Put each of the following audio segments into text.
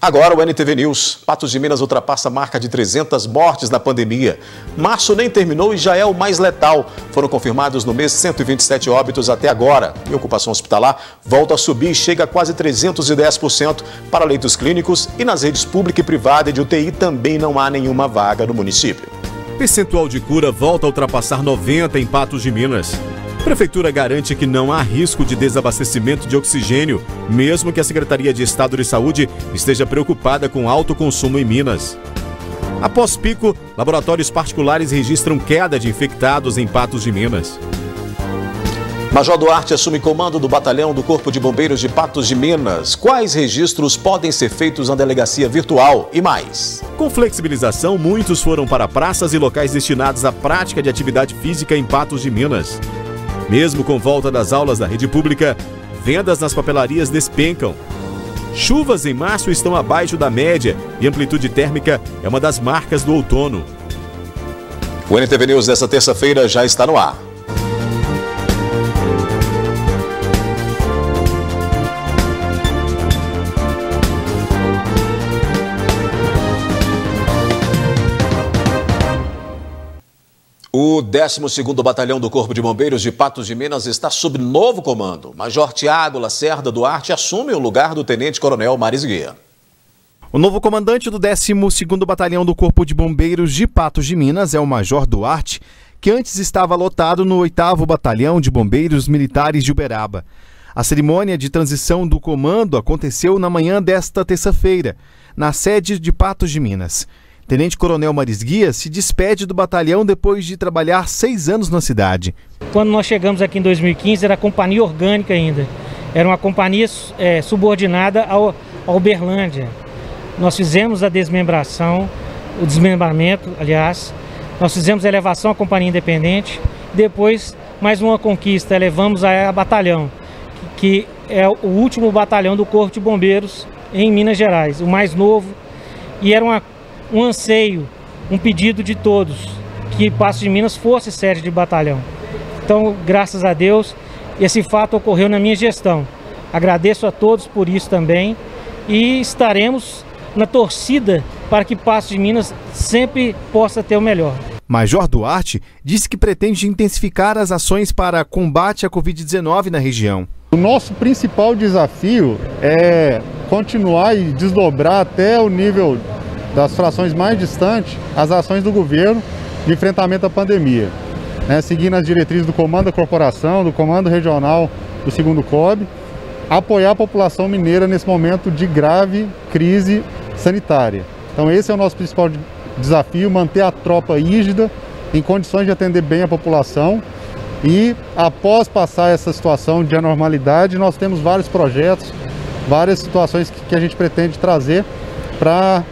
Agora o NTV News. Patos de Minas ultrapassa a marca de 300 mortes na pandemia. Março nem terminou e já é o mais letal. Foram confirmados no mês 127 óbitos até agora. E a ocupação hospitalar volta a subir e chega a quase 310% para leitos clínicos e nas redes pública e privada de UTI também não há nenhuma vaga no município. Percentual de cura volta a ultrapassar 90% em Patos de Minas. Prefeitura garante que não há risco de desabastecimento de oxigênio, mesmo que a Secretaria de Estado de Saúde esteja preocupada com alto consumo em Minas. Após pico, laboratórios particulares registram queda de infectados em Patos de Minas. Major Duarte assume comando do batalhão do Corpo de Bombeiros de Patos de Minas. Quais registros podem ser feitos na delegacia virtual e mais? Com flexibilização, muitos foram para praças e locais destinados à prática de atividade física em Patos de Minas. Mesmo com volta das aulas da rede pública, vendas nas papelarias despencam. Chuvas em março estão abaixo da média e amplitude térmica é uma das marcas do outono. O NTV News desta terça-feira já está no ar. O 12º Batalhão do Corpo de Bombeiros de Patos de Minas está sob novo comando. Major Tiago Lacerda Duarte assume o lugar do Tenente-Coronel Maris Guia. O novo comandante do 12º Batalhão do Corpo de Bombeiros de Patos de Minas é o Major Duarte, que antes estava lotado no 8º Batalhão de Bombeiros Militares de Uberaba. A cerimônia de transição do comando aconteceu na manhã desta terça-feira, na sede de Patos de Minas. Tenente-Coronel Maris Guia se despede do batalhão depois de trabalhar 6 anos na cidade. Quando nós chegamos aqui em 2015, era companhia orgânica ainda. Era uma companhia subordinada ao Uberlândia. Nós fizemos a desmembração, o desmembramento, aliás. Nós fizemos a elevação à companhia independente. Depois, mais uma conquista, elevamos a batalhão, que é o último batalhão do Corpo de Bombeiros em Minas Gerais, o mais novo. E era um anseio, um pedido de todos, que Patos de Minas fosse sede de batalhão. Então, graças a Deus, esse fato ocorreu na minha gestão. Agradeço a todos por isso também e estaremos na torcida para que Patos de Minas sempre possa ter o melhor. Major Duarte disse que pretende intensificar as ações para combate à Covid-19 na região. O nosso principal desafio é continuar e desdobrar até o nível das frações mais distantes, as ações do governo de enfrentamento à pandemia, seguindo as diretrizes do Comando da Corporação, do Comando Regional do 2º COB, apoiar a população mineira nesse momento de grave crise sanitária. Então esse é o nosso principal desafio, manter a tropa rígida, em condições de atender bem a população e após passar essa situação de anormalidade, nós temos vários projetos, várias situações que a gente pretende trazer para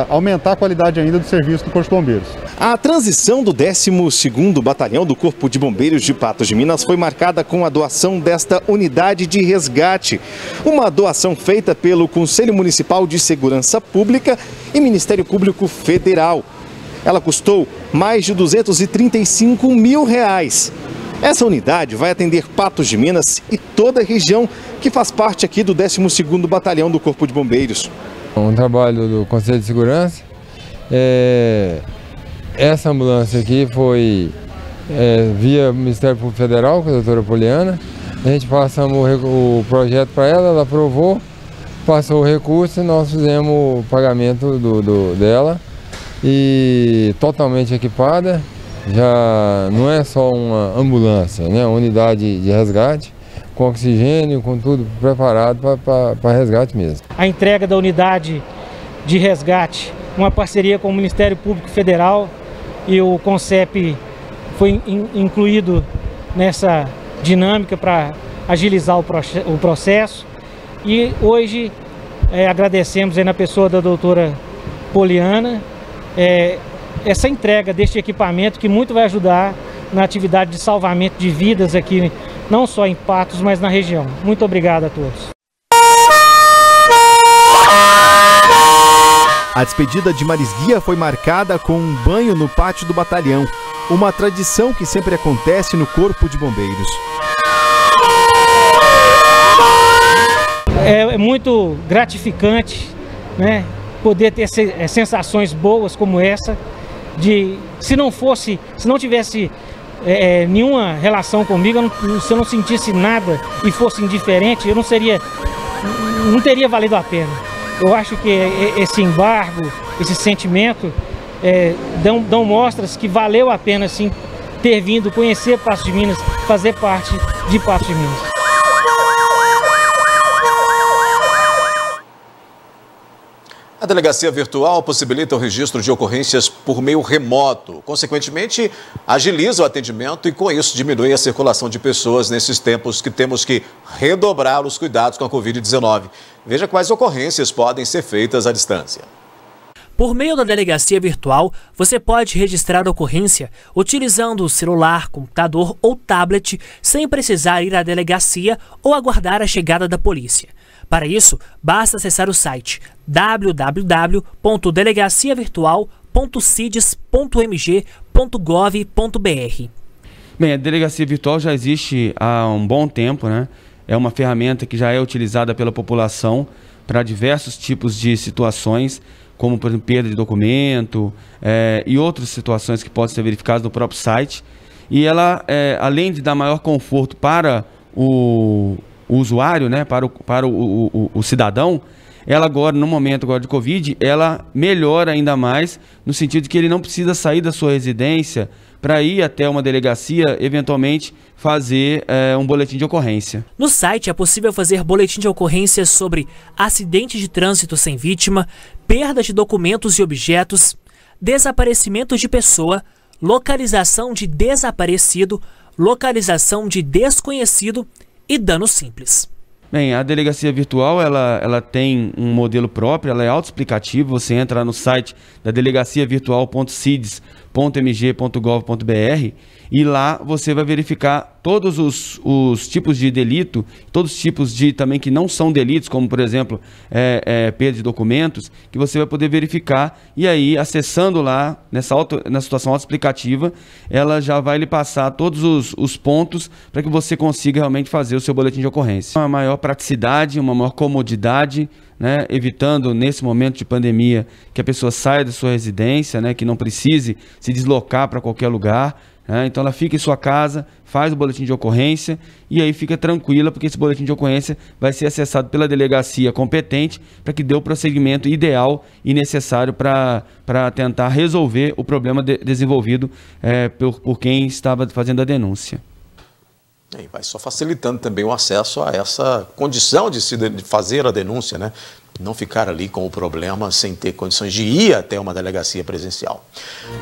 aumentar a qualidade ainda do serviço do Corpo de Bombeiros. A transição do 12º Batalhão do Corpo de Bombeiros de Patos de Minas foi marcada com a doação desta unidade de resgate. Uma doação feita pelo Conselho Municipal de Segurança Pública e Ministério Público Federal. Ela custou mais de R$235 mil. Essa unidade vai atender Patos de Minas e toda a região que faz parte aqui do 12º Batalhão do Corpo de Bombeiros. Um trabalho do Conselho de Segurança. Essa ambulância aqui foi via Ministério Público Federal, com a doutora Poliana. A gente passamos o projeto para ela, ela aprovou, passou o recurso e nós fizemos o pagamento dela. E totalmente equipada, já não é só uma ambulância, uma unidade de resgate, com oxigênio, com tudo preparado para resgate mesmo. A entrega da unidade de resgate, uma parceria com o Ministério Público Federal e o CONCEP foi incluído nessa dinâmica para agilizar o processo. E hoje agradecemos na pessoa da doutora Poliana essa entrega deste equipamento que muito vai ajudar na atividade de salvamento de vidas aqui, não só em Patos, mas na região. Muito obrigado a todos. A despedida de Maris Guia foi marcada com um banho no pátio do batalhão, uma tradição que sempre acontece no Corpo de Bombeiros. É muito gratificante né, poder ter sensações boas como essa, se não tivesse nenhuma relação comigo, se eu não sentisse nada e fosse indiferente, eu não teria valido a pena. Eu acho que esse embargo, esse sentimento, dão mostras que valeu a pena, sim, ter vindo conhecer Patos de Minas, fazer parte de Patos de Minas. A delegacia virtual possibilita o registro de ocorrências por meio remoto. Consequentemente, agiliza o atendimento e, com isso, diminui a circulação de pessoas nesses tempos que temos que redobrar os cuidados com a Covid-19. Veja quais ocorrências podem ser feitas à distância. Por meio da delegacia virtual, você pode registrar a ocorrência utilizando o celular, computador ou tablet, sem precisar ir à delegacia ou aguardar a chegada da polícia. Para isso, basta acessar o site www.delegaciavirtual.cides.mg.gov.br. Bem, a delegacia virtual já existe há um bom tempo, né? É uma ferramenta que já é utilizada pela população para diversos tipos de situações, como, por exemplo, perda de documento e outras situações que podem ser verificadas no próprio site. E ela, além de dar maior conforto para o usuário, né, para o cidadão, ela agora, no momento agora de Covid, ela melhora ainda mais no sentido de que ele não precisa sair da sua residência para ir até uma delegacia, eventualmente fazer um boletim de ocorrência. No site é possível fazer boletim de ocorrência sobre acidente de trânsito sem vítima, perda de documentos e objetos, desaparecimento de pessoa, localização de desaparecido, localização de desconhecido e dano simples. Bem, a delegacia virtual ela tem um modelo próprio, ela é autoexplicativa. Você entra lá no site da delegaciavirtual.cides.mg.gov.br e lá você vai verificar todos os tipos de delito, todos os tipos de também que não são delitos, como por exemplo perda de documentos, que você vai poder verificar, e aí acessando lá na situação autoexplicativa, ela já vai lhe passar todos os pontos para que você consiga realmente fazer o seu boletim de ocorrência. Uma maior praticidade, uma maior comodidade, né, evitando nesse momento de pandemia que a pessoa saia da sua residência, né, que não precise se deslocar para qualquer lugar. Então ela fica em sua casa, faz o boletim de ocorrência e aí fica tranquila, porque esse boletim de ocorrência vai ser acessado pela delegacia competente para que dê o procedimento ideal e necessário para tentar resolver o problema desenvolvido por quem estava fazendo a denúncia. E vai só facilitando também o acesso a essa condição de fazer a denúncia, né? Não ficar ali com o problema sem ter condições de ir até uma delegacia presencial.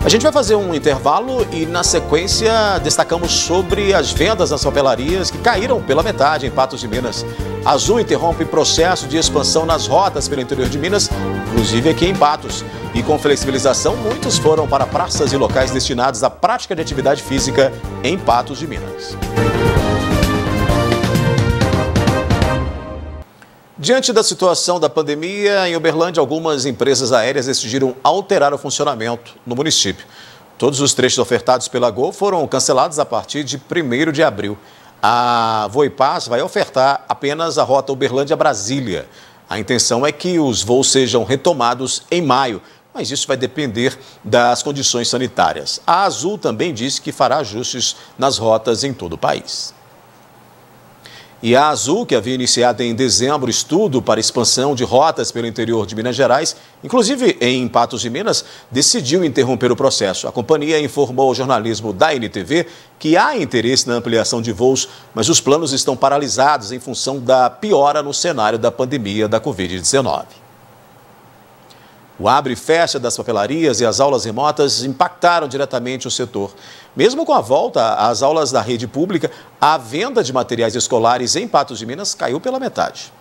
A gente vai fazer um intervalo e, na sequência, destacamos sobre as vendas nas papelarias que caíram pela metade em Patos de Minas. A Azul interrompe processo de expansão nas rotas pelo interior de Minas, inclusive aqui em Patos. E com flexibilização, muitos foram para praças e locais destinados à prática de atividade física em Patos de Minas. Diante da situação da pandemia, em Uberlândia, algumas empresas aéreas decidiram alterar o funcionamento no município. Todos os trechos ofertados pela Gol foram cancelados a partir de 1º de abril. A Voipaz vai ofertar apenas a rota Uberlândia-Brasília. A intenção é que os voos sejam retomados em maio, mas isso vai depender das condições sanitárias. A Azul também disse que fará ajustes nas rotas em todo o país. E a Azul, que havia iniciado em dezembro estudo para expansão de rotas pelo interior de Minas Gerais, inclusive em Patos de Minas, decidiu interromper o processo. A companhia informou ao jornalismo da NTV que há interesse na ampliação de voos, mas os planos estão paralisados em função da piora no cenário da pandemia da Covid-19. O abre e fecha das papelarias e as aulas remotas impactaram diretamente o setor. Mesmo com a volta às aulas da rede pública, a venda de materiais escolares em Patos de Minas caiu pela metade.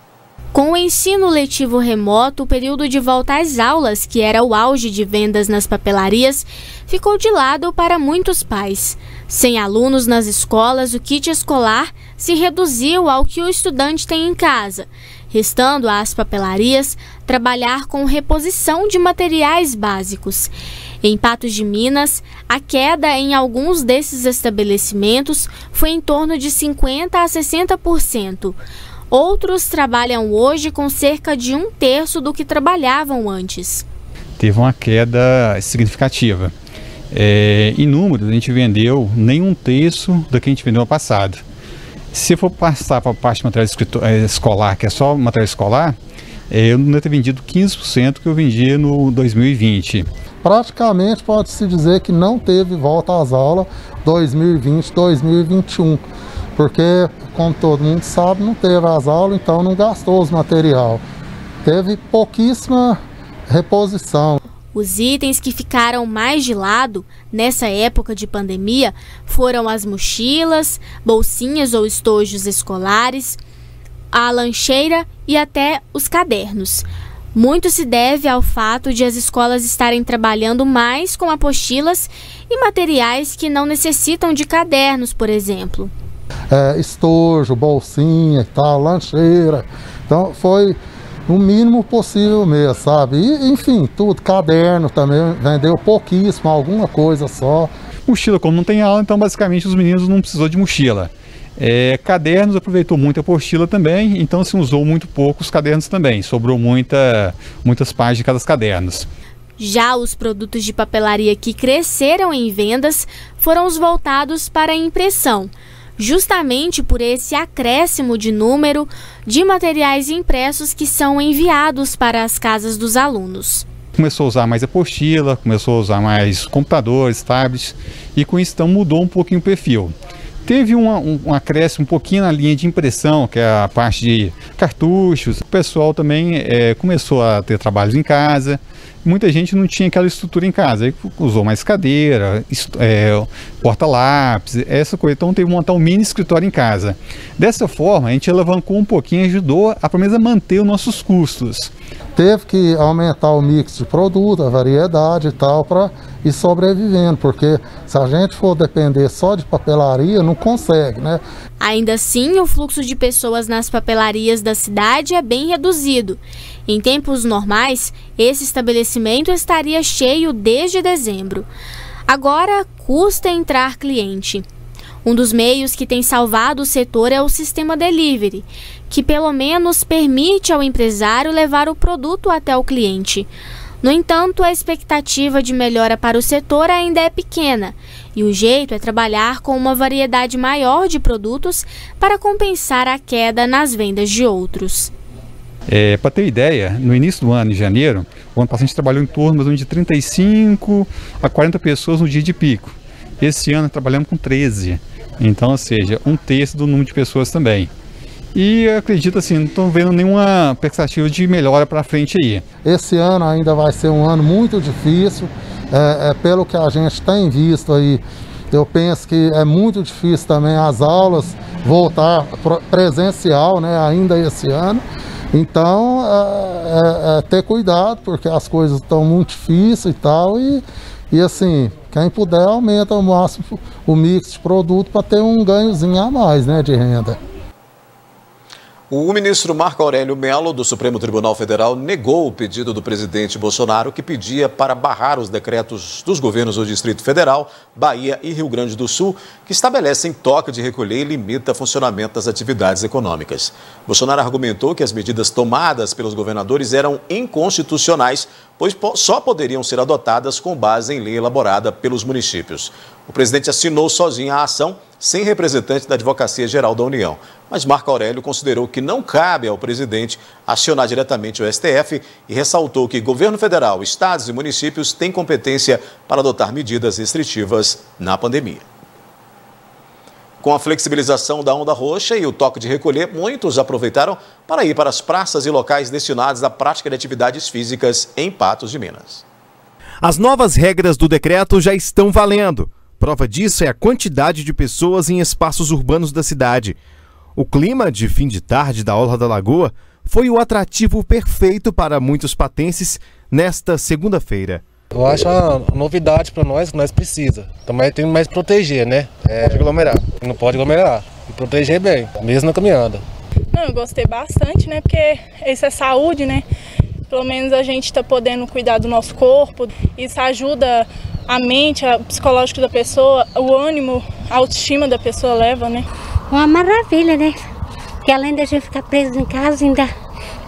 Com o ensino letivo remoto, o período de volta às aulas, que era o auge de vendas nas papelarias, ficou de lado para muitos pais. Sem alunos nas escolas, o kit escolar se reduziu ao que o estudante tem em casa, restando às papelarias trabalhar com reposição de materiais básicos. Em Patos de Minas, a queda em alguns desses estabelecimentos foi em torno de 50% a 60%. Outros trabalham hoje com cerca de 1/3 do que trabalhavam antes. Teve uma queda significativa. Em números, a gente vendeu nem 1/3 do que a gente vendeu no passado. Se for passar para a parte de material escolar, que é só material escolar, eu não devo ter vendido 15% que eu vendia no 2020. Praticamente pode-se dizer que não teve volta às aulas 2020-2021, porque, como todo mundo sabe, não teve as aulas, então não gastou os material. Teve pouquíssima reposição. Os itens que ficaram mais de lado nessa época de pandemia foram as mochilas, bolsinhas ou estojos escolares, a lancheira e até os cadernos. Muito se deve ao fato de as escolas estarem trabalhando mais com apostilas e materiais que não necessitam de cadernos, por exemplo. Estojo, bolsinha e tal, lancheira. Então foi o mínimo possível mesmo, sabe? E, enfim, tudo, caderno também, vendeu pouquíssimo, alguma coisa só. Mochila, como não tem aula, então basicamente os meninos não precisou de mochila. Cadernos, aproveitou muito a apostila também, então se usou muito pouco os cadernos também, sobrou muitas páginas de cada cadernos. Já os produtos de papelaria que cresceram em vendas foram os voltados para a impressão, justamente por esse acréscimo de número de materiais impressos que são enviados para as casas dos alunos. Começou a usar mais apostila, começou a usar mais computadores, tablets, e com isso então mudou um pouquinho o perfil. Teve um acréscimo um pouquinho na linha de impressão, que é a parte de cartuchos. O pessoal também começou a ter trabalhos em casa. Muita gente não tinha aquela estrutura em casa, aí usou mais cadeira, porta-lápis, essa coisa. Então teve que montar um mini escritório em casa. Dessa forma, a gente alavancou um pouquinho, ajudou a pelo menos a manter os nossos custos. Teve que aumentar o mix de produto, a variedade e tal, para ir sobrevivendo, porque se a gente for depender só de papelaria, não consegue, né? Ainda assim, o fluxo de pessoas nas papelarias da cidade é bem reduzido. Em tempos normais, esse estabelecimento estaria cheio desde dezembro. Agora, custa entrar cliente. Um dos meios que tem salvado o setor é o sistema delivery, que pelo menos permite ao empresário levar o produto até o cliente. No entanto, a expectativa de melhora para o setor ainda é pequena, e o jeito é trabalhar com uma variedade maior de produtos para compensar a queda nas vendas de outros. Para ter ideia, no início do ano, em janeiro, o ano passado a gente trabalhou em torno de 35 a 40 pessoas no dia de pico. Esse ano trabalhamos com 13, então, ou seja, 1/3 do número de pessoas também. E eu acredito assim, não estou vendo nenhuma perspectiva de melhora para frente aí. Esse ano ainda vai ser um ano muito difícil, pelo que a gente tem visto aí, eu penso que é muito difícil também as aulas voltar presencial, né, ainda esse ano. Então, ter cuidado, porque as coisas estão muito difíceis e tal, e assim, quem puder aumenta ao máximo o mix de produto para ter um ganhozinho a mais, né, de renda. O ministro Marco Aurélio Mello, do Supremo Tribunal Federal, negou o pedido do presidente Bolsonaro que pedia para barrar os decretos dos governos do Distrito Federal, Bahia e Rio Grande do Sul, que estabelecem toque de recolher e limita o funcionamento das atividades econômicas. Bolsonaro argumentou que as medidas tomadas pelos governadores eram inconstitucionais, pois só poderiam ser adotadas com base em lei elaborada pelos municípios. O presidente assinou sozinho a ação, sem representante da Advocacia Geral da União. Mas Marco Aurélio considerou que não cabe ao presidente acionar diretamente o STF e ressaltou que governo federal, estados e municípios têm competência para adotar medidas restritivas na pandemia. Com a flexibilização da onda roxa e o toque de recolher, muitos aproveitaram para ir para as praças e locais destinados à prática de atividades físicas em Patos de Minas. As novas regras do decreto já estão valendo. Prova disso é a quantidade de pessoas em espaços urbanos da cidade. O clima de fim de tarde da Orla da Lagoa foi o atrativo perfeito para muitos patenses nesta segunda-feira. Eu acho uma novidade para nós, que nós precisamos. Também tem mais proteger, né? Pode aglomerar. Não pode aglomerar. E proteger bem, mesmo na caminhada. Não, eu gostei bastante, né? Porque isso é saúde, né? Pelo menos a gente está podendo cuidar do nosso corpo. Isso ajuda a mente, o psicológico da pessoa, o ânimo, a autoestima da pessoa leva, né? Uma maravilha, né? Porque além da gente ficar preso em casa, ainda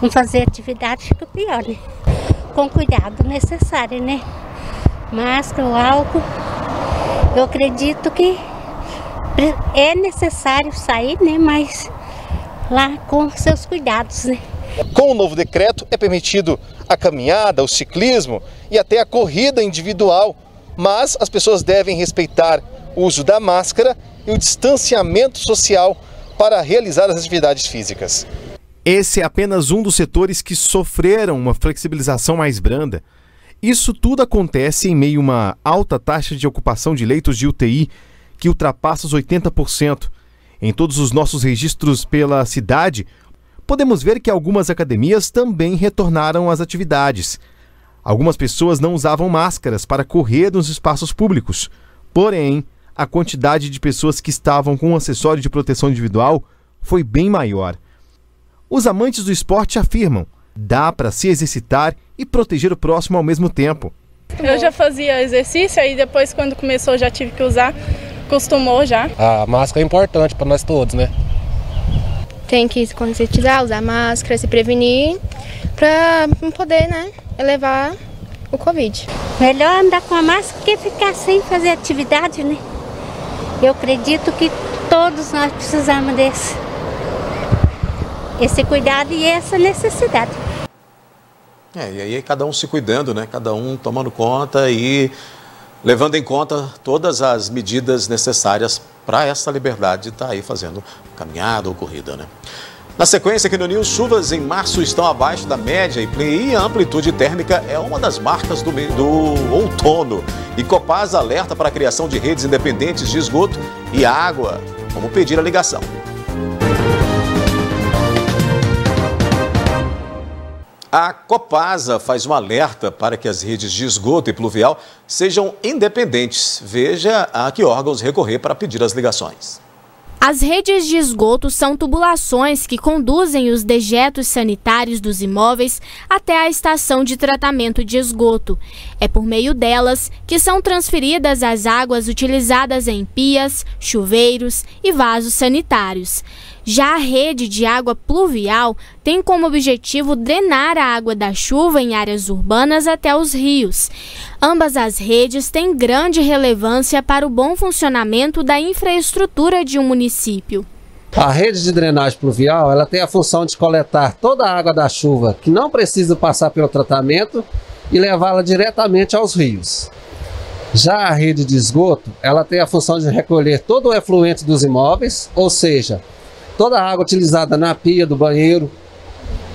não fazer atividade, fica pior, né? Com cuidado necessário, né? Máscara, o álcool. Eu acredito que é necessário sair, né? Mas lá com seus cuidados, né? Com o novo decreto é permitido a caminhada, o ciclismo e até a corrida individual, mas as pessoas devem respeitar o uso da máscara e o distanciamento social para realizar as atividades físicas. Esse é apenas um dos setores que sofreram uma flexibilização mais branda. Isso tudo acontece em meio a uma alta taxa de ocupação de leitos de UTI, que ultrapassa os 80%. Em todos os nossos registros pela cidade, podemos ver que algumas academias também retornaram às atividades. Algumas pessoas não usavam máscaras para correr nos espaços públicos. Porém, a quantidade de pessoas que estavam com um acessório de proteção individual foi bem maior. Os amantes do esporte afirmam: dá para se exercitar e proteger o próximo ao mesmo tempo. Eu já fazia exercício, aí depois quando começou já tive que usar, acostumou já. A máscara é importante para nós todos, né? Tem que se conscientizar, usar máscara, se prevenir, para poder, né, elevar o Covid. Melhor andar com a máscara que ficar sem fazer atividade, né? Eu acredito que todos nós precisamos esse cuidado e essa necessidade. E aí cada um se cuidando, né? Cada um tomando conta e levando em conta todas as medidas necessárias para essa liberdade de estar aí fazendo caminhada ou corrida, né? Na sequência aqui no News, chuvas em março estão abaixo da média e a amplitude térmica é uma das marcas do outono. E Copasa alerta para a criação de redes independentes de esgoto e água. Como pedir a ligação? A Copasa faz um alerta para que as redes de esgoto e pluvial sejam independentes. Veja a que órgãos recorrer para pedir as ligações. As redes de esgoto são tubulações que conduzem os dejetos sanitários dos imóveis até a estação de tratamento de esgoto. É por meio delas que são transferidas as águas utilizadas em pias, chuveiros e vasos sanitários. Já a rede de água pluvial tem como objetivo drenar a água da chuva em áreas urbanas até os rios. Ambas as redes têm grande relevância para o bom funcionamento da infraestrutura de um município. A rede de drenagem pluvial ela tem a função de coletar toda a água da chuva que não precisa passar pelo tratamento e levá-la diretamente aos rios. Já a rede de esgoto ela tem a função de recolher todo o efluente dos imóveis, ou seja, toda a água utilizada na pia do banheiro,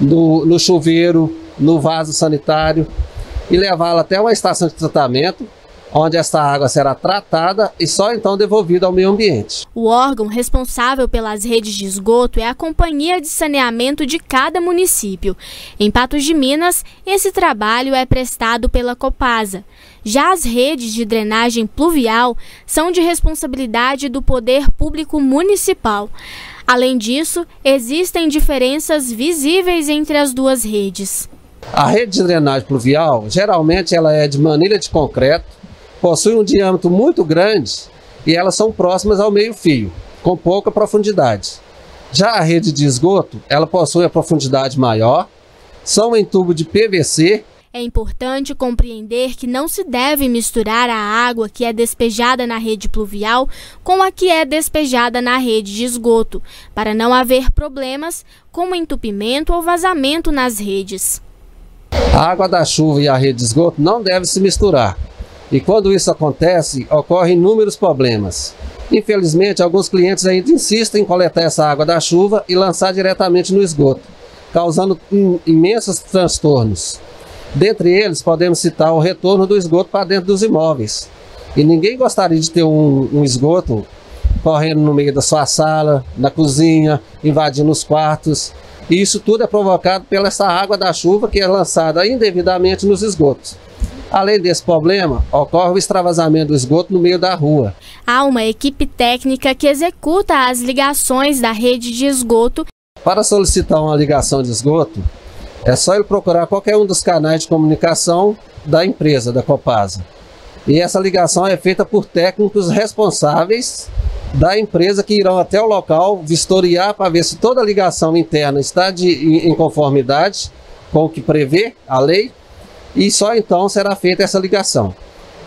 no chuveiro, no vaso sanitário e levá-la até uma estação de tratamento, onde esta água será tratada e só então devolvida ao meio ambiente. O órgão responsável pelas redes de esgoto é a Companhia de Saneamento de cada município. Em Patos de Minas, esse trabalho é prestado pela Copasa. Já as redes de drenagem pluvial são de responsabilidade do Poder Público Municipal. Além disso, existem diferenças visíveis entre as duas redes. A rede de drenagem pluvial, geralmente ela é de manilha de concreto, possui um diâmetro muito grande e elas são próximas ao meio-fio, com pouca profundidade. Já a rede de esgoto, ela possui a profundidade maior, são em tubo de PVC. É importante compreender que não se deve misturar a água que é despejada na rede pluvial com a que é despejada na rede de esgoto, para não haver problemas como entupimento ou vazamento nas redes. A água da chuva e a rede de esgoto não devem se misturar. E quando isso acontece, ocorrem inúmeros problemas. Infelizmente, alguns clientes ainda insistem em coletar essa água da chuva e lançar diretamente no esgoto, causando imensos transtornos. Dentre eles, podemos citar o retorno do esgoto para dentro dos imóveis. E ninguém gostaria de ter um esgoto correndo no meio da sua sala, na cozinha, invadindo os quartos. E isso tudo é provocado pela essa água da chuva que é lançada indevidamente nos esgotos. Além desse problema, ocorre o extravasamento do esgoto no meio da rua. Há uma equipe técnica que executa as ligações da rede de esgoto. Para solicitar uma ligação de esgoto, é só ele procurar qualquer um dos canais de comunicação da empresa, da Copasa. E essa ligação é feita por técnicos responsáveis da empresa que irão até o local vistoriar para ver se toda a ligação interna está em conformidade com o que prevê a lei e só então será feita essa ligação.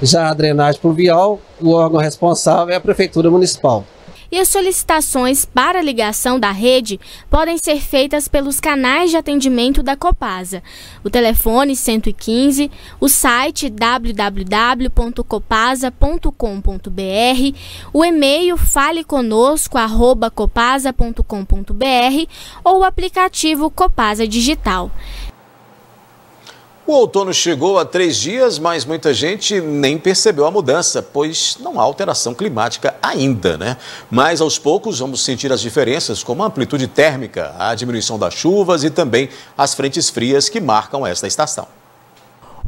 Já a drenagem pluvial, o órgão responsável é a Prefeitura Municipal. E as solicitações para a ligação da rede podem ser feitas pelos canais de atendimento da Copasa. O telefone 115, o site www.copasa.com.br, o e-mail faleconosco@copasa.com.br ou o aplicativo Copasa Digital. O outono chegou há 3 dias, mas muita gente nem percebeu a mudança, pois não há alteração climática ainda, né? Mas aos poucos vamos sentir as diferenças, como a amplitude térmica, a diminuição das chuvas e também as frentes frias que marcam esta estação.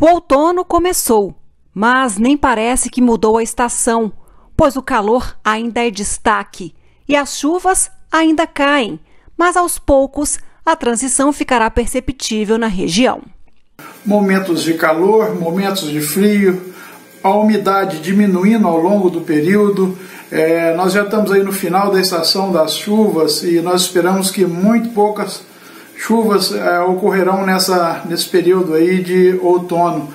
O outono começou, mas nem parece que mudou a estação, pois o calor ainda é destaque e as chuvas ainda caem, mas aos poucos a transição ficará perceptível na região. Momentos de calor, momentos de frio, a umidade diminuindo ao longo do período. Nós já estamos aí no final da estação das chuvas e nós esperamos que muito poucas chuvas ocorrerão nesse período aí de outono.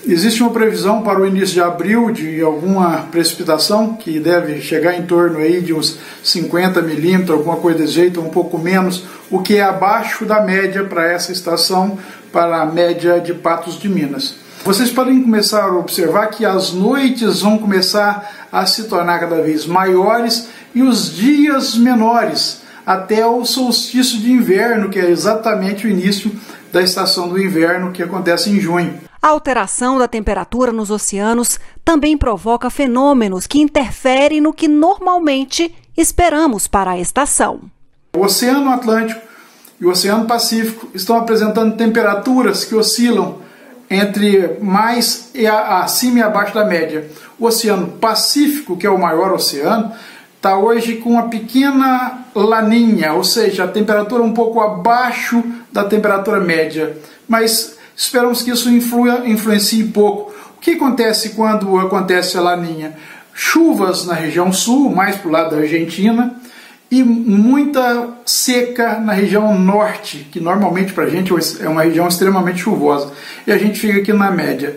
Existe uma previsão para o início de abril de alguma precipitação que deve chegar em torno aí de uns 50 milímetros, alguma coisa desse jeito, um pouco menos, o que é abaixo da média para essa estação, para a média de Patos de Minas. Vocês podem começar a observar que as noites vão começar a se tornar cada vez maiores e os dias menores, até o solstício de inverno, que é exatamente o início da estação do inverno, que acontece em junho. A alteração da temperatura nos oceanos também provoca fenômenos que interferem no que normalmente esperamos para a estação. O Oceano Atlântico e o Oceano Pacífico estão apresentando temperaturas que oscilam entre mais acima e abaixo da média. O Oceano Pacífico, que é o maior oceano, está hoje com uma pequena laninha, ou seja, a temperatura um pouco abaixo da temperatura média. Mas esperamos que isso influencie pouco. O que acontece quando acontece a laninha? Chuvas na região sul, mais para o lado da Argentina, e muita seca na região norte, que normalmente para a gente é uma região extremamente chuvosa. E a gente fica aqui na média.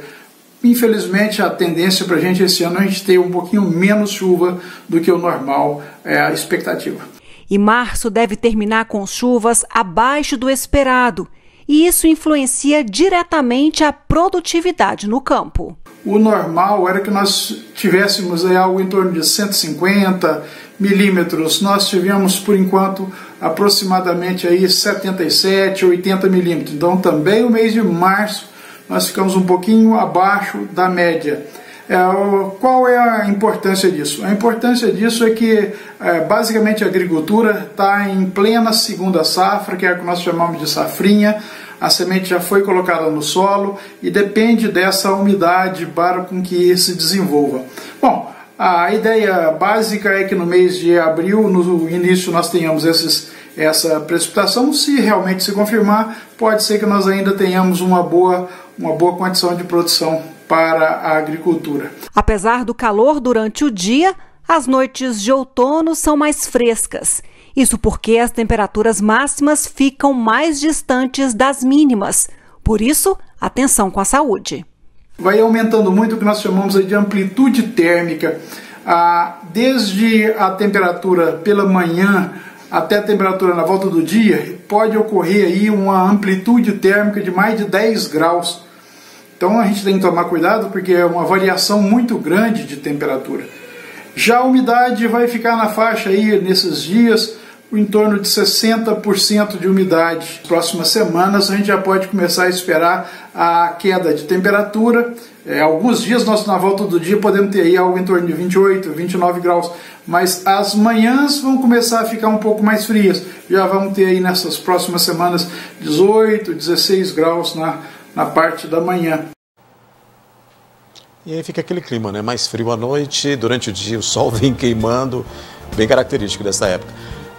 Infelizmente, a tendência para a gente esse ano é a gente ter um pouquinho menos chuva do que o normal, é a expectativa. E março deve terminar com chuvas abaixo do esperado. E isso influencia diretamente a produtividade no campo. O normal era que nós tivéssemos aí algo em torno de 150 milímetros. Nós tivemos, por enquanto, aproximadamente aí 77, 80 milímetros. Então, também o mês de março, nós ficamos um pouquinho abaixo da média. Qual é a importância disso? A importância disso é que, basicamente, a agricultura está em plena segunda safra, que é a que nós chamamos de safrinha. A semente já foi colocada no solo e depende dessa umidade para com que se desenvolva. Bom, a ideia básica é que no mês de abril, no início, nós tenhamos essa precipitação. Se realmente se confirmar, pode ser que nós ainda tenhamos uma boa condição de produção para a agricultura. Apesar do calor durante o dia, as noites de outono são mais frescas. Isso porque as temperaturas máximas ficam mais distantes das mínimas. Por isso, atenção com a saúde. Vai aumentando muito o que nós chamamos de amplitude térmica. Desde a temperatura pela manhã até a temperatura na volta do dia, pode ocorrer aí uma amplitude térmica de mais de 10 graus. Então a gente tem que tomar cuidado porque é uma variação muito grande de temperatura. Já a umidade vai ficar na faixa aí nesses dias em torno de 60% de umidade. Nas próximas semanas a gente já pode começar a esperar a queda de temperatura. Alguns dias nós na volta do dia podemos ter aí algo em torno de 28, 29 graus, mas as manhãs vão começar a ficar um pouco mais frias. Já vamos ter aí nessas próximas semanas 18, 16 graus na parte da manhã. E aí fica aquele clima, né? Mais frio à noite, durante o dia o sol vem queimando, bem característico dessa época.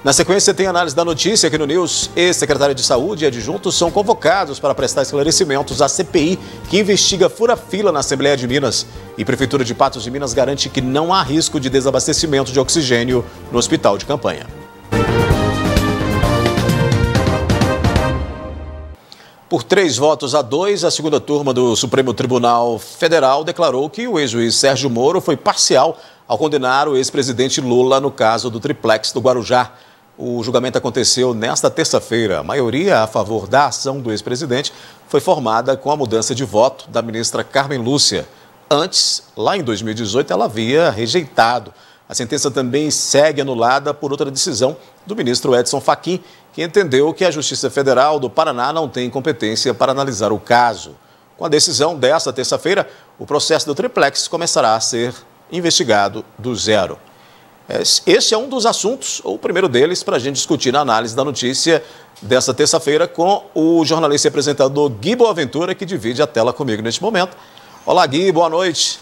Na sequência, tem análise da notícia aqui no News. Ex-secretário de Saúde e adjuntos são convocados para prestar esclarecimentos à CPI, que investiga fura-fila na Assembleia de Minas. E Prefeitura de Patos de Minas garante que não há risco de desabastecimento de oxigênio no hospital de campanha. Por 3-2, a segunda turma do Supremo Tribunal Federal declarou que o ex-juiz Sérgio Moro foi parcial ao condenar o ex-presidente Lula no caso do triplex do Guarujá. O julgamento aconteceu nesta terça-feira. A maioria a favor da ação do ex-presidente foi formada com a mudança de voto da ministra Carmen Lúcia. Antes, lá em 2018, ela havia rejeitado. A sentença também segue anulada por outra decisão do ministro Edson Fachin, que entendeu que a Justiça Federal do Paraná não tem competência para analisar o caso. Com a decisão desta terça-feira, o processo do triplex começará a ser investigado do zero. Este é um dos assuntos, ou o primeiro deles, para a gente discutir na análise da notícia desta terça-feira com o jornalista e apresentador Gui Boaventura, que divide a tela comigo neste momento. Olá, Gui, boa noite.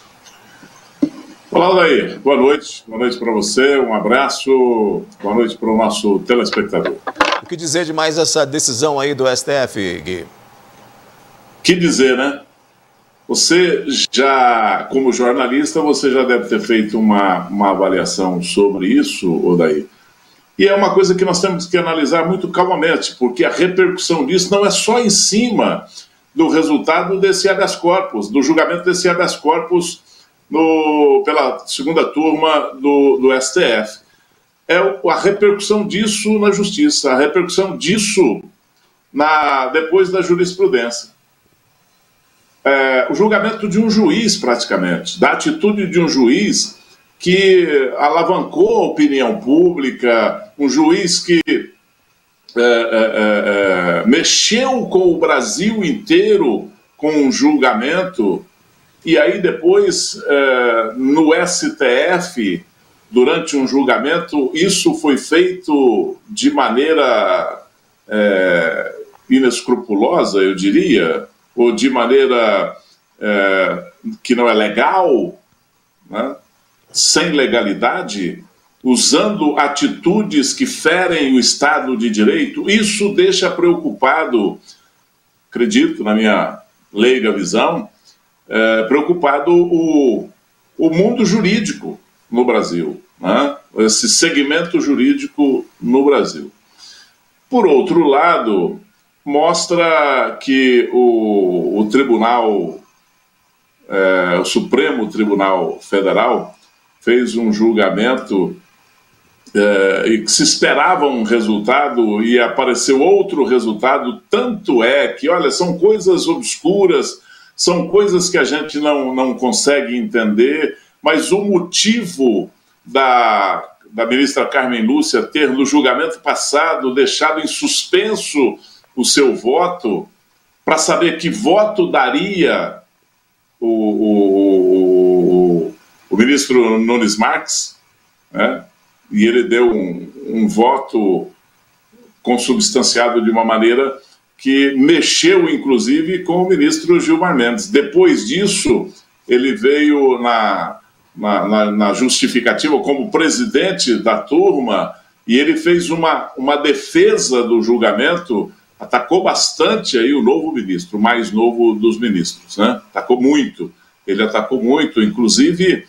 Olá, Daí. Boa noite para você, um abraço, boa noite para o nosso telespectador. O que dizer de mais essa decisão aí do STF, Gui? Que dizer, né? Você já, como jornalista, você já deve ter feito uma avaliação sobre isso, Odair. E é uma coisa que nós temos que analisar muito calmamente, porque a repercussão disso não é só em cima do resultado desse habeas corpus, do julgamento desse habeas corpus pela segunda turma do STF. É a repercussão disso na justiça, a repercussão disso depois da jurisprudência. O julgamento de um juiz, praticamente, da atitude de um juiz que alavancou a opinião pública, um juiz que mexeu com o Brasil inteiro com um julgamento, e aí depois, no STF, durante um julgamento, isso foi feito de maneira inescrupulosa, eu diria, ou de maneira que não é legal, né? Sem legalidade, usando atitudes que ferem o Estado de Direito. Isso deixa preocupado, acredito, na minha leiga visão, preocupado o mundo jurídico no Brasil, né? Esse segmento jurídico no Brasil. Por outro lado, mostra que o Tribunal, o Supremo Tribunal Federal, fez um julgamento e que se esperava um resultado e apareceu outro resultado. Tanto é que, olha, são coisas obscuras, são coisas que a gente não consegue entender, mas o motivo da ministra Carmen Lúcia ter, no julgamento passado, deixado em suspenso o seu voto, para saber que voto daria o ministro Nunes Marques, né? E ele deu um voto consubstanciado de uma maneira que mexeu, inclusive, com o ministro Gilmar Mendes. Depois disso, ele veio na justificativa como presidente da turma, e ele fez uma defesa do julgamento, atacou bastante aí o novo ministro, o mais novo dos ministros, né? Atacou muito, ele atacou muito, inclusive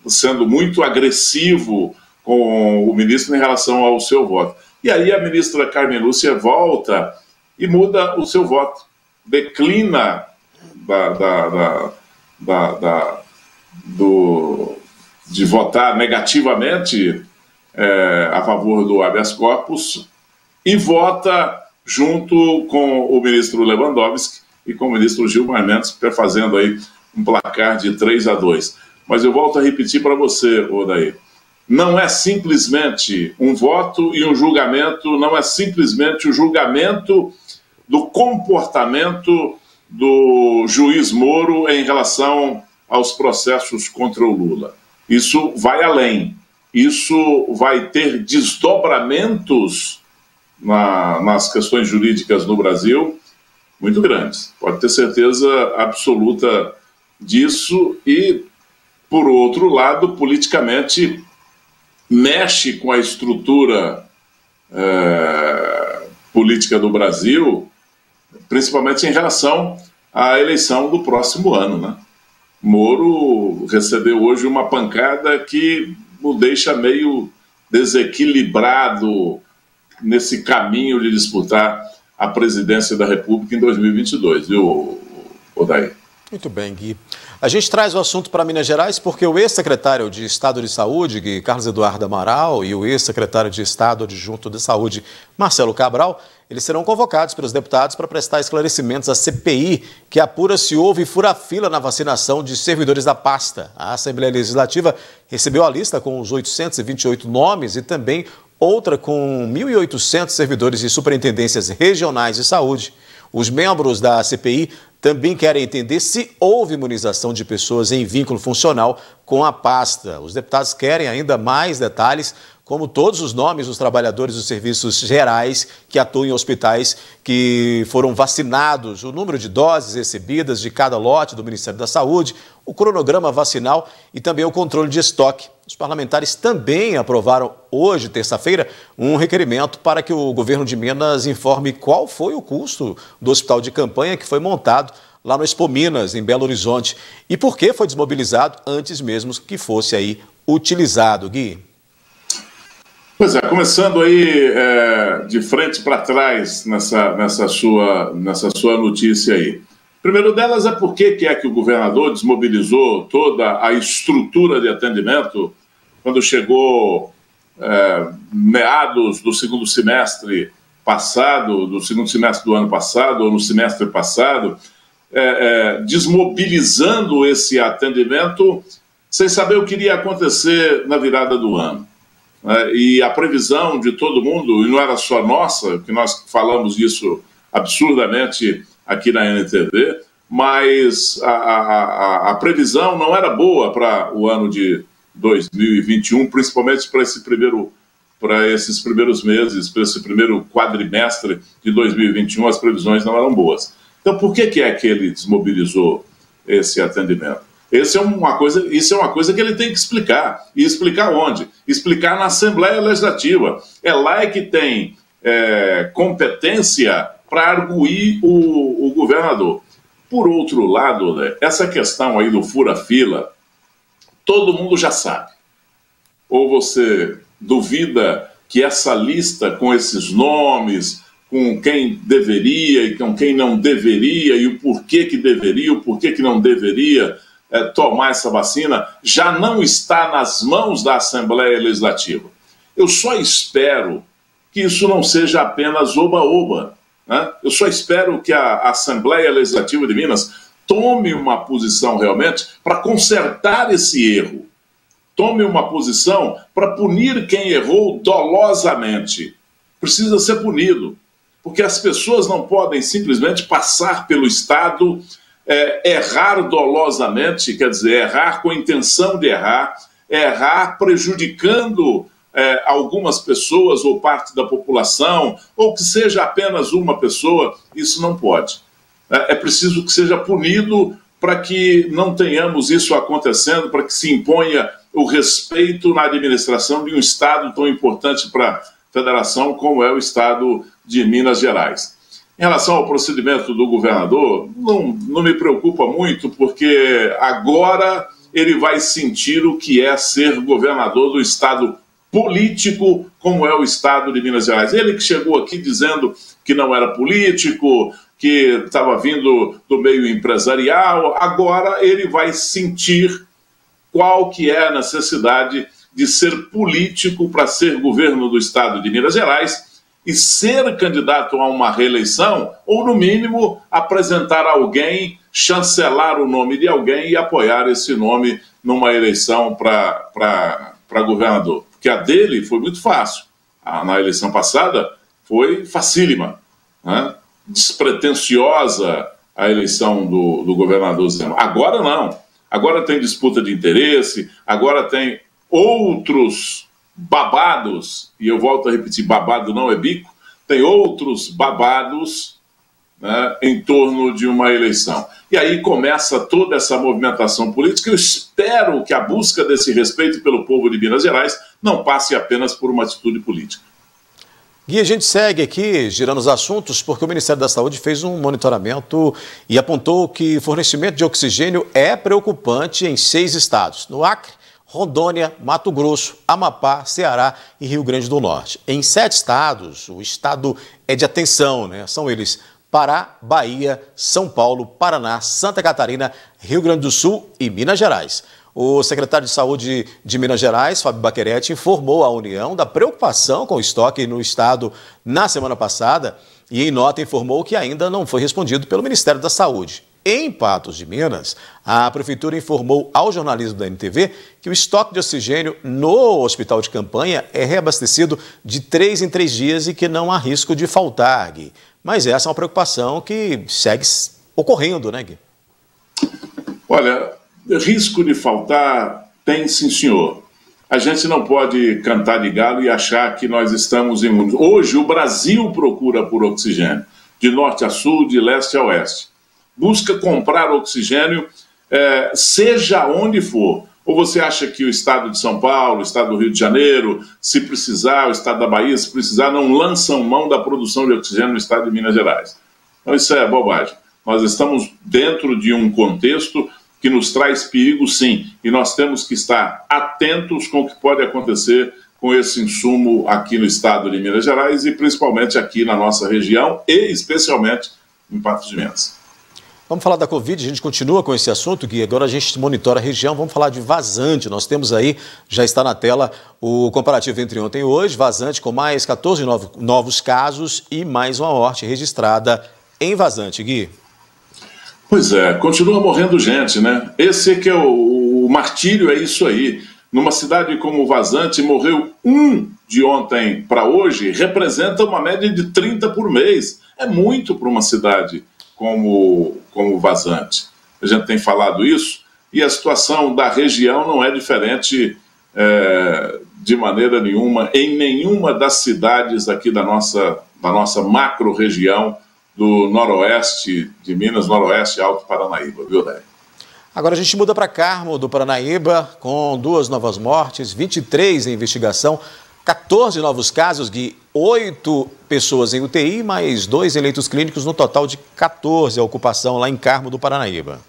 sendo muito agressivo com o ministro em relação ao seu voto. E aí a ministra Carmen Lúcia volta e muda o seu voto, declina de votar negativamente a favor do habeas corpus e vota junto com o ministro Lewandowski e com o ministro Gilmar Mendes, fazendo aí um placar de 3-2. Mas eu volto a repetir para você, Odair, não é simplesmente um voto e um julgamento, não é simplesmente o julgamento do comportamento do juiz Moro em relação aos processos contra o Lula. Isso vai além, isso vai ter desdobramentos nas questões jurídicas no Brasil muito grandes, pode ter certeza absoluta disso. E, por outro lado, politicamente, mexe com a estrutura política do Brasil, principalmente em relação à eleição do próximo ano, né? Moro recebeu hoje uma pancada que o deixa meio desequilibrado nesse caminho de disputar a presidência da República em 2022, viu, Odair? Muito bem, Gui. A gente traz o assunto para Minas Gerais porque o ex-secretário de Estado de Saúde, Gui, Carlos Eduardo Amaral, e o ex-secretário de Estado adjunto de Saúde, Marcelo Cabral, eles serão convocados pelos deputados para prestar esclarecimentos à CPI, que apura se houve fura-fila na vacinação de servidores da pasta. A Assembleia Legislativa recebeu a lista com os 828 nomes e também outra com 1.800 servidores de superintendências regionais de saúde. Os membros da CPI também querem entender se houve imunização de pessoas em vínculo funcional com a pasta. Os deputados querem ainda mais detalhes, como todos os nomes dos trabalhadores dos serviços gerais que atuam em hospitais que foram vacinados, o número de doses recebidas de cada lote do Ministério da Saúde, o cronograma vacinal e também o controle de estoque. Os parlamentares também aprovaram hoje, terça-feira, um requerimento para que o governo de Minas informe qual foi o custo do hospital de campanha que foi montado lá no Expo Minas, em Belo Horizonte, e por que foi desmobilizado antes mesmo que fosse aí utilizado. Gui? Pois é, começando aí de frente para trás nessa sua notícia aí. Primeiro delas é por que é que o governador desmobilizou toda a estrutura de atendimento quando chegou meados do segundo semestre passado, do segundo semestre do ano passado, ou no semestre passado, desmobilizando esse atendimento sem saber o que iria acontecer na virada do ano. E a previsão de todo mundo, e não era só nossa, que nós falamos isso absurdamente aqui na NTV, mas a previsão não era boa para o ano de 2021, principalmente para esses primeiros meses, para esse primeiro quadrimestre de 2021, as previsões não eram boas. Então, por que é que ele desmobilizou esse atendimento? Isso é uma coisa que ele tem que explicar. E explicar onde? Explicar na Assembleia Legislativa. É lá que tem competência para arguir o governador. Por outro lado, né, essa questão aí do fura-fila, todo mundo já sabe. Ou você duvida que essa lista com esses nomes, com quem deveria e com quem não deveria, e o porquê que deveria, o porquê que não deveria tomar essa vacina, já não está nas mãos da Assembleia Legislativa. Eu só espero que isso não seja apenas oba-oba, né? Eu só espero que a Assembleia Legislativa de Minas tome uma posição realmente para consertar esse erro. Tome uma posição para punir quem errou dolosamente. Precisa ser punido, porque as pessoas não podem simplesmente passar pelo Estado, errar dolosamente, quer dizer, errar com a intenção de errar, errar prejudicando algumas pessoas ou parte da população, ou que seja apenas uma pessoa. Isso não pode. É preciso que seja punido para que não tenhamos isso acontecendo, para que se imponha o respeito na administração de um Estado tão importante para a Federação como é o Estado de Minas Gerais. Em relação ao procedimento do governador, não me preocupa muito, porque agora ele vai sentir o que é ser governador do Estado político, como é o Estado de Minas Gerais. Ele que chegou aqui dizendo que não era político, que estava vindo do meio empresarial, agora ele vai sentir qual que é a necessidade de ser político para ser governo do Estado de Minas Gerais e ser candidato a uma reeleição, ou no mínimo apresentar alguém, chancelar o nome de alguém e apoiar esse nome numa eleição para governador. Porque a dele foi muito fácil. Na eleição passada foi facílima, né? Despretensiosa a eleição do governador Zema. Agora não. Agora tem disputa de interesse, agora tem outros babados, e eu volto a repetir, babado não é bico, tem outros babados né, em torno de uma eleição. E aí começa toda essa movimentação política. Eu espero que a busca desse respeito pelo povo de Minas Gerais não passe apenas por uma atitude política. Gui, a gente segue aqui girando os assuntos porque o Ministério da Saúde fez um monitoramento e apontou que fornecimento de oxigênio é preocupante em 6 estados: no Acre, Rondônia, Mato Grosso, Amapá, Ceará e Rio Grande do Norte. Em 7 estados, o estado é de atenção, né? São eles: Pará, Bahia, São Paulo, Paraná, Santa Catarina, Rio Grande do Sul e Minas Gerais. O secretário de Saúde de Minas Gerais, Fábio Baccheretti, informou à União da preocupação com o estoque no estado na semana passada e, em nota, informou que ainda não foi respondido pelo Ministério da Saúde. Em Patos de Minas, a Prefeitura informou ao jornalismo da NTV que o estoque de oxigênio no hospital de campanha é reabastecido de 3 em 3 dias e que não há risco de faltar, Gui. Mas essa é uma preocupação que segue ocorrendo, né, Gui? Olha, risco de faltar tem, sim, senhor. A gente não pode cantar de galo e achar que nós estamos imunes. Hoje o Brasil procura por oxigênio, de norte a sul, de leste a oeste. Busca comprar oxigênio, seja onde for. Ou você acha que o estado de São Paulo, o estado do Rio de Janeiro, se precisar, o estado da Bahia, se precisar, não lançam mão da produção de oxigênio no estado de Minas Gerais? Então isso é bobagem. Nós estamos dentro de um contexto que nos traz perigo, sim, e nós temos que estar atentos com o que pode acontecer com esse insumo aqui no estado de Minas Gerais e principalmente aqui na nossa região e especialmente em Patos de Minas. Vamos falar da Covid, a gente continua com esse assunto, Gui. Agora a gente monitora a região, vamos falar de Vazante. Nós temos aí, já está na tela, o comparativo entre ontem e hoje. Vazante com mais 14 novos casos e mais uma morte registrada em Vazante, Gui. Pois é, continua morrendo gente, né? Esse que é o martírio, é isso aí. Numa cidade como Vazante, morreu 1 de ontem para hoje, representa uma média de 30 por mês. É muito para uma cidade como Vazante. A gente tem falado isso, e a situação da região não é diferente de maneira nenhuma, em nenhuma das cidades aqui da nossa macro-região do noroeste de Minas, noroeste Alto Paranaíba, viu, Daí? Agora a gente muda para Carmo do Paranaíba, com 2 novas mortes, 23 em investigação, 14 novos casos de 8 pessoas em UTI, mais 2 em leitos clínicos, no total de 14 a ocupação lá em Carmo do Paranaíba.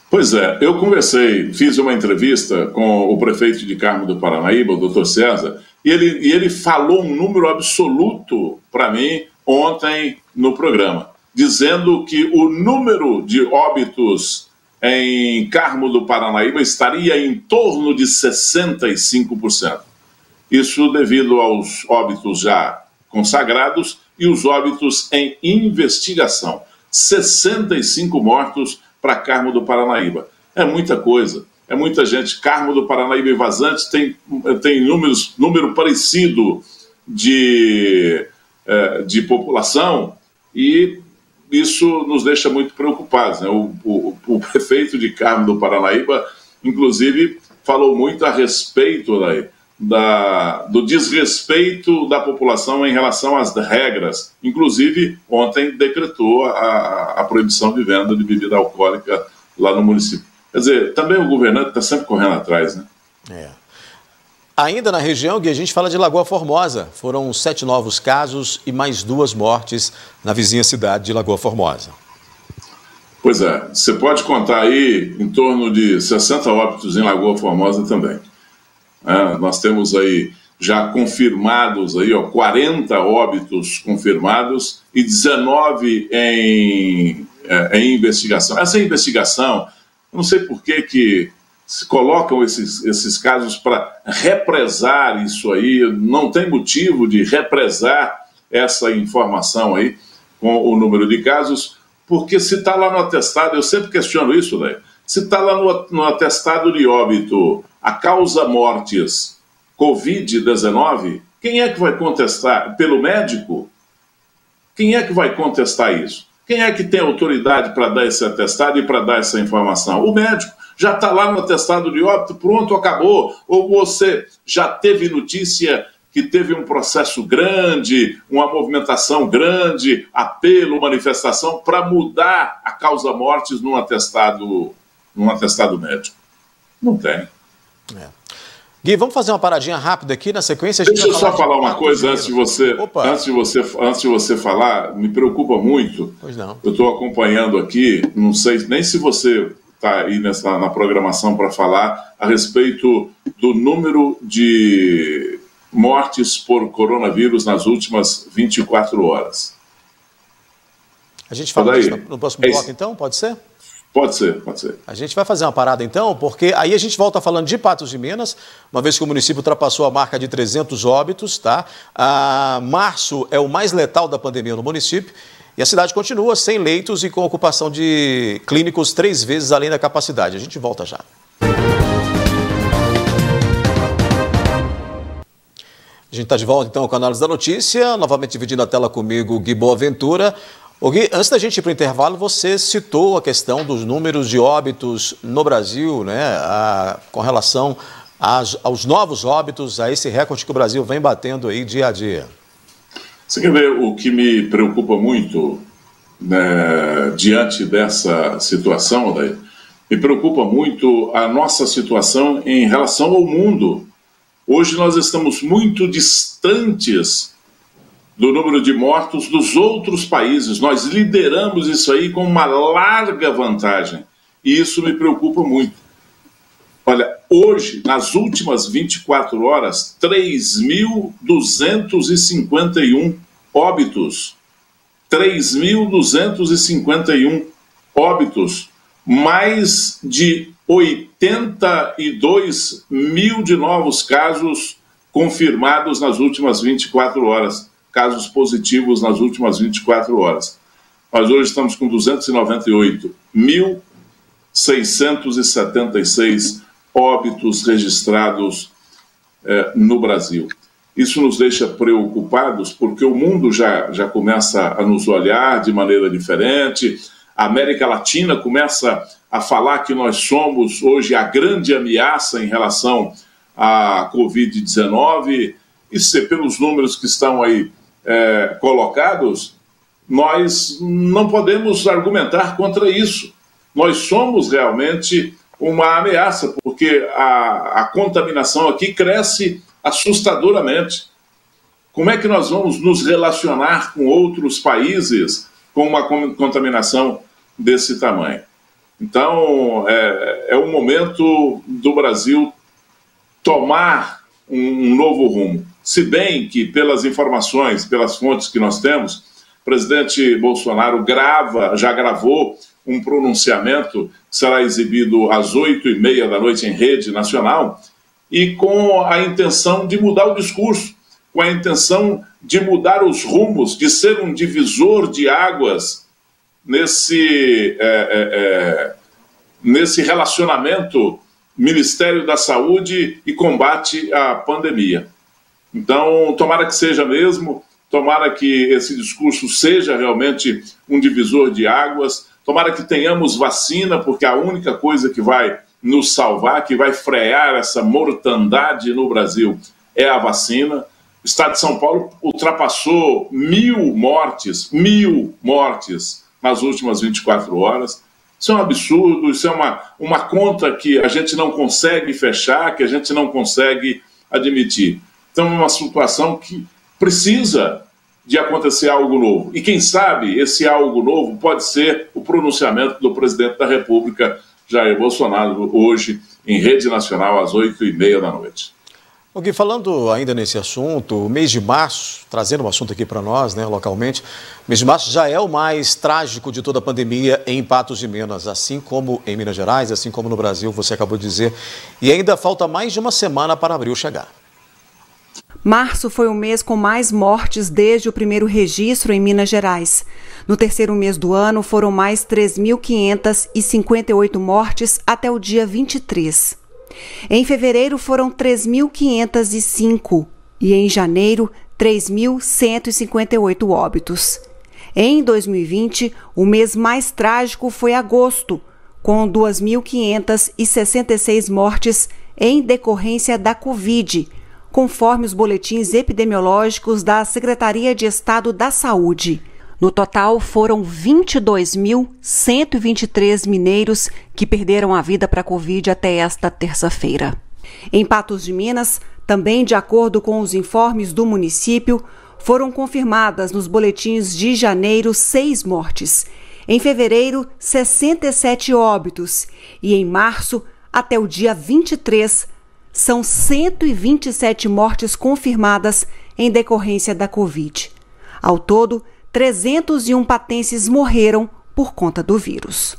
Pois é, eu fiz uma entrevista com o prefeito de Carmo do Paranaíba, o doutor César, e ele falou um número absoluto para mim ontem no programa, dizendo que o número de óbitos em Carmo do Paranaíba estaria em torno de 65%. Isso devido aos óbitos já consagrados e os óbitos em investigação. 65 mortos para Carmo do Paranaíba. É muita coisa, é muita gente. Carmo do Paranaíba e Vazante tem número parecido de população, e isso nos deixa muito preocupados, né? O prefeito de Carmo do Paranaíba, inclusive, falou muito a respeito do desrespeito da população em relação às regras. Inclusive, ontem decretou a proibição de venda de bebida alcoólica lá no município. Quer dizer, também o governante está sempre correndo atrás, né? Ainda na região, Gui, a gente fala de Lagoa Formosa. Foram 7 novos casos e mais 2 mortes na vizinha cidade de Lagoa Formosa. Pois é, você pode contar aí em torno de 60 óbitos em Lagoa Formosa também. Nós temos aí já confirmados, 40 óbitos confirmados e 19 em investigação. Essa investigação, não sei por que se colocam esses casos para represar isso aí, não tem motivo de represar essa informação aí com o número de casos, porque se está lá no atestado, eu sempre questiono isso, né? Se está lá no atestado de óbito a causa mortes Covid-19, quem é que vai contestar? Pelo médico? Quem é que vai contestar isso? Quem é que tem autoridade para dar esse atestado e para dar essa informação? O médico. Já está lá no atestado de óbito, pronto, acabou. Ou você já teve notícia que teve um processo grande, uma movimentação grande, apelo, manifestação, para mudar a causa-mortes num atestado médico. Não tem. Gui, vamos fazer uma paradinha rápida aqui na sequência. Deixa eu só falar uma coisa antes de você falar. Me preocupa muito. Pois não. Eu estou acompanhando aqui, não sei nem se você está aí na programação para falar a respeito do número de mortes por coronavírus nas últimas 24 horas. A gente fala isso no próximo bloco, então? Pode ser? Pode ser, pode ser. A gente vai fazer uma parada, então, porque aí a gente volta falando de Patos de Minas, uma vez que o município ultrapassou a marca de 300 óbitos, tá? Março é o mais letal da pandemia no município e a cidade continua sem leitos e com ocupação de clínicos 3 vezes além da capacidade. A gente volta já. A gente está de volta, então, com a análise da notícia, novamente dividindo a tela comigo, Gui Boaventura. Ô Gui, antes da gente ir para o intervalo, você citou a questão dos números de óbitos no Brasil, né, com relação aos novos óbitos, a esse recorde que o Brasil vem batendo aí dia a dia. Você quer ver o que me preocupa muito, né, diante dessa situação, Daí? Me preocupa muito a nossa situação em relação ao mundo. Hoje nós estamos muito distantes do número de mortos dos outros países. Nós lideramos isso aí com uma larga vantagem. E isso me preocupa muito. Olha, hoje, nas últimas 24 horas, 3.251 óbitos. 3.251 óbitos. Mais de 82 mil de novos casos confirmados nas últimas 24 horas. Casos positivos nas últimas 24 horas. Nós hoje estamos com 298.676 óbitos registrados no Brasil. Isso nos deixa preocupados porque o mundo já começa a nos olhar de maneira diferente. A América Latina começa a falar que nós somos hoje a grande ameaça em relação à Covid-19. E pelos números que estão aí colocados, nós não podemos argumentar contra isso. Nós somos realmente uma ameaça, porque a contaminação aqui cresce assustadoramente. Como é que nós vamos nos relacionar com outros países com uma contaminação desse tamanho? Então, é o momento do Brasil tomar um novo rumo. Se bem que, pelas informações, pelas fontes que nós temos, o presidente Bolsonaro já gravou um pronunciamento que será exibido às 8h30 da noite em rede nacional e com a intenção de mudar o discurso, com a intenção de mudar os rumos, de ser um divisor de águas nesse relacionamento Ministério da Saúde e combate à pandemia. Então, tomara que seja mesmo, tomara que esse discurso seja realmente um divisor de águas, tomara que tenhamos vacina, porque a única coisa que vai nos salvar, que vai frear essa mortandade no Brasil é a vacina. O Estado de São Paulo ultrapassou 1.000 mortes nas últimas 24 horas. Isso é um absurdo, isso é uma conta que a gente não consegue fechar, que a gente não consegue admitir. Então é uma situação que precisa de acontecer algo novo. E quem sabe esse algo novo pode ser o pronunciamento do presidente da República, Jair Bolsonaro, hoje em rede nacional às 8h30 da noite. Gui, falando ainda nesse assunto, o mês de março, trazendo um assunto aqui para nós, né, localmente, o mês de março já é o mais trágico de toda a pandemia em Patos de Minas, assim como em Minas Gerais, assim como no Brasil, você acabou de dizer, e ainda falta mais de uma semana para abril chegar. Março foi o mês com mais mortes desde o primeiro registro em Minas Gerais. No terceiro mês do ano, foram mais 3.558 mortes até o dia 23. Em fevereiro, foram 3.505 e em janeiro, 3.158 óbitos. Em 2020, o mês mais trágico foi agosto, com 2.566 mortes em decorrência da Covid, conforme os boletins epidemiológicos da Secretaria de Estado da Saúde. No total, foram 22.123 mineiros que perderam a vida para a Covid até esta terça-feira. Em Patos de Minas, também de acordo com os informes do município, foram confirmadas nos boletins de janeiro 6 mortes. Em fevereiro, 67 óbitos. E em março, até o dia 23, são 127 mortes confirmadas em decorrência da Covid. Ao todo, 301 patenses morreram por conta do vírus.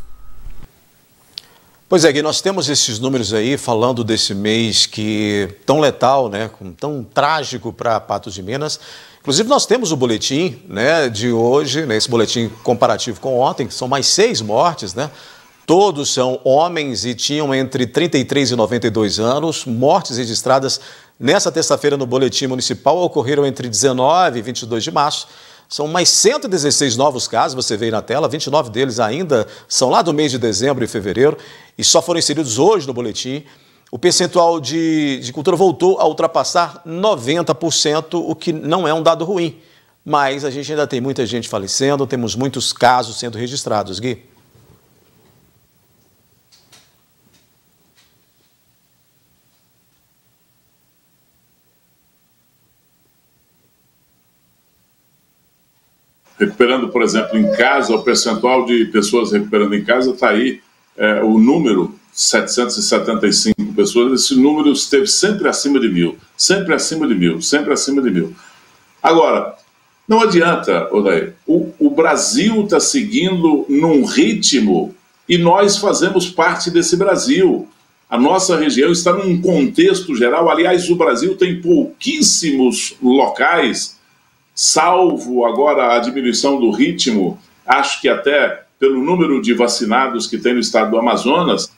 Pois é, Gui, nós temos esses números aí falando desse mês que tão letal, né, tão trágico para Patos de Minas. Inclusive nós temos o boletim, né, de hoje, né, esse boletim comparativo com ontem, que são mais 6 mortes, né? Todos são homens e tinham entre 33 e 92 anos. Mortes registradas nessa terça-feira no boletim municipal ocorreram entre 19 e 22 de março. São mais 116 novos casos, você vê aí na tela, 29 deles ainda são lá do mês de dezembro e fevereiro e só foram inseridos hoje no boletim. O percentual de cultura voltou a ultrapassar 90%, o que não é um dado ruim. Mas a gente ainda tem muita gente falecendo, temos muitos casos sendo registrados, Gui. Recuperando, por exemplo, em casa, o percentual de pessoas recuperando em casa está aí, o número 775 pessoas, esse número esteve sempre acima de 1.000, sempre acima de 1.000, sempre acima de 1.000. Agora, não adianta, Odair, o Brasil está seguindo num ritmo e nós fazemos parte desse Brasil. A nossa região está num contexto geral, aliás, o Brasil tem pouquíssimos locais, salvo agora a diminuição do ritmo, acho que até pelo número de vacinados que tem no estado do Amazonas,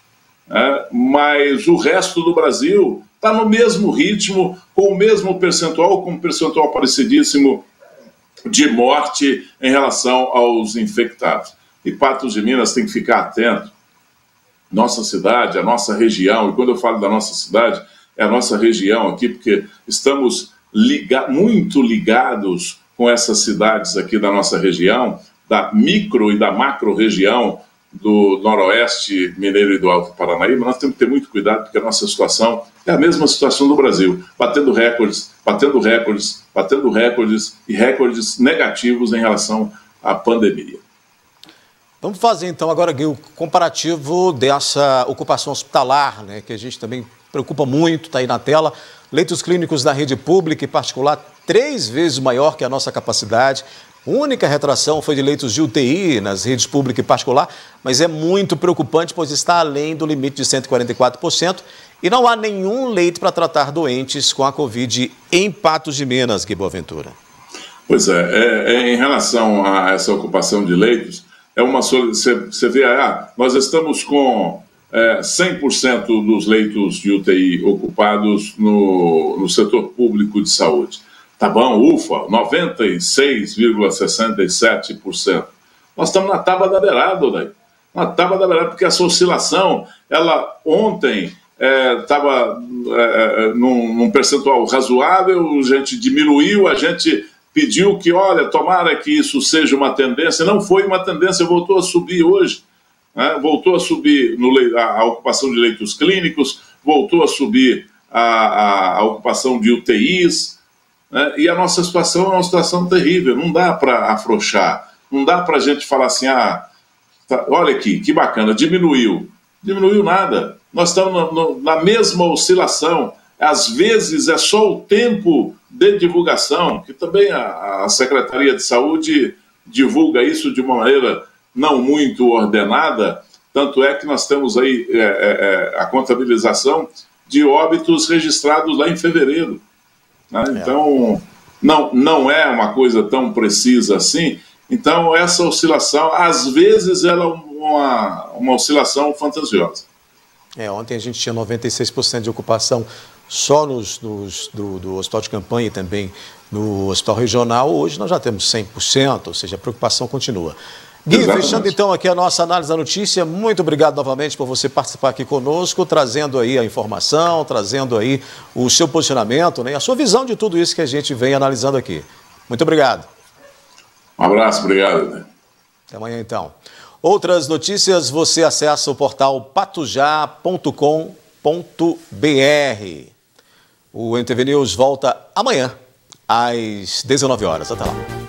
mas o resto do Brasil está no mesmo ritmo, com o mesmo percentual, com um percentual parecidíssimo de morte em relação aos infectados. E Patos de Minas tem que ficar atento. Nossa cidade, a nossa região, e quando eu falo da nossa cidade, é a nossa região aqui, porque estamos muito ligados com essas cidades aqui da nossa região, da micro e da macro região do Noroeste Mineiro e do Alto Paranaíba. Nós temos que ter muito cuidado, porque a nossa situação é a mesma situação do Brasil, batendo recordes, batendo recordes, batendo recordes e recordes negativos em relação à pandemia. Vamos fazer então agora, Gui, o comparativo dessa ocupação hospitalar, né, que a gente também preocupa muito, está aí na tela. Leitos clínicos da rede pública e particular 3 vezes maior que a nossa capacidade. A única retração foi de leitos de UTI nas redes pública e particular, mas é muito preocupante, pois está além do limite de 144% e não há nenhum leito para tratar doentes com a Covid em Patos de Minas, Gui Boaventura. Pois em relação a essa ocupação de leitos, você vê, nós estamos com 100% dos leitos de UTI ocupados no setor público de saúde. Tá bom, ufa, 96,67%. Nós estamos na tábua da beirada, daí. Na tábua da beirada, porque essa oscilação, ela ontem estava num percentual razoável, a gente diminuiu, a gente pediu que, olha, tomara que isso seja uma tendência. Não foi uma tendência, voltou a subir hoje. Voltou a subir a ocupação de leitos clínicos, voltou a subir a ocupação de UTIs, e a nossa situação é uma situação terrível, não dá para afrouxar, não dá para a gente falar assim, olha aqui, que bacana, diminuiu nada, nós estamos na mesma oscilação, às vezes é só o tempo de divulgação, que também a Secretaria de Saúde divulga isso de uma maneira não muito ordenada, tanto é que nós temos aí a contabilização de óbitos registrados lá em fevereiro. Né? Então, não é uma coisa tão precisa assim. Então, essa oscilação, às vezes, ela é uma oscilação fantasiosa. Ontem a gente tinha 96% de ocupação só do hospital de campanha e também no hospital regional. Hoje nós já temos 100%, ou seja, a preocupação continua. Gui, Exatamente. fechando então aqui a nossa análise da notícia, muito obrigado novamente por você participar aqui conosco, trazendo aí a informação, trazendo aí o seu posicionamento, né, a sua visão de tudo isso que a gente vem analisando aqui. Muito obrigado. Um abraço, obrigado. Até amanhã então. Outras notícias você acessa o portal patujá.com.br. O NTV News volta amanhã às 19 horas. Até lá.